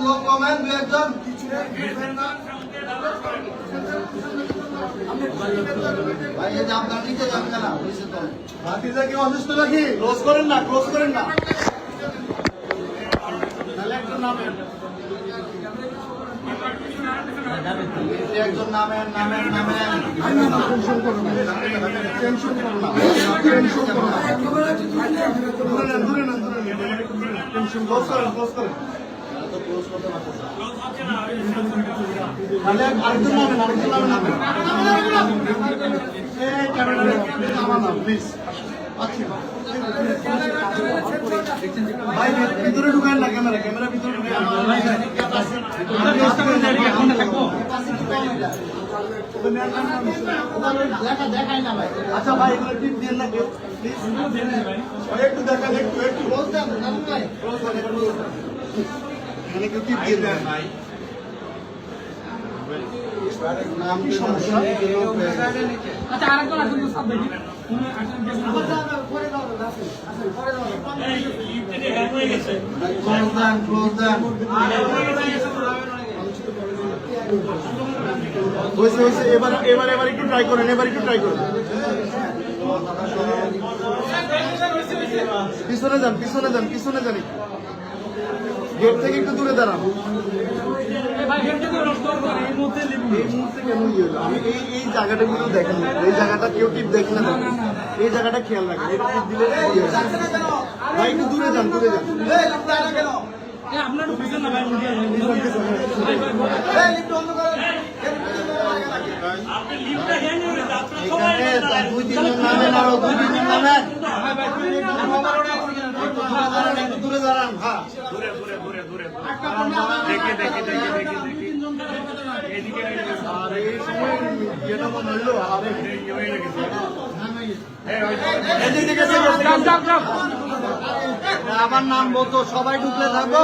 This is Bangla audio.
লোক কমেন দু একজন। ভাই এই যে আপনার নিচে যাবেন না, ভাতিজা কি অসুস্থ নাকি? ক্লোজ করেন না, ক্লোজ করেন না। একজন নামেন, নামেন, নামেন। টেনশন করো না, টেনশন করো না, টেনশন করো না। দূরে নেন, দূরে নেন, দূরে নেন। টেনশন ক্লোজ করেন, ক্লোজ করেন। আরেকজন নামেন, আরেকজন নামেন, নামেন। এই ক্যামেরা আমার নাম প্লিজ। আচ্ছা ভাই ভিতরে ঢুকান না, ক্যামেরা ক্যামেরা ভিতরে ঢুকান। দেখাই না ভাই। আচ্ছা ভাই এগুলো টিপ দেন না কেউ প্লিজ, একটু দেখান, একটু একটু ক্লোজ দেন ভাই, ক্লোজ দেন এখানে কেউ টিপ দিয়ে দেন ভাই। নাম কি সমস্যা? আচ্ছা আরেকজন আসুন তো সব দেখি এবার একটু ট্রাই করেন, এবার একটু ট্রাই করেন। পিছনে যান, পিছনে যান, পিছনে যান। গেট থেকে একটু দূরে দাঁড়ান। এই মুহূর্তে কেন ইয়ে হলো? আমি এই জায়গাটা গুলো দেখেন, এই জায়গাটা কেউ টিপ দেখে না, এই জায়গাটা খেয়াল রাখেন। এটা টিপ দিলে ভাই একটু দূরে যান, দূরে যান। আপনার পিছনে না ভাই, দুই তিনজন নামেন, আরো দুই তিনজন নামেন। দূরে দাঁড়ান, হ্যাঁ দেখে দেখে দেখে দেখে আবার নাম বলতো, সবাই ঢুকলে থাকবো।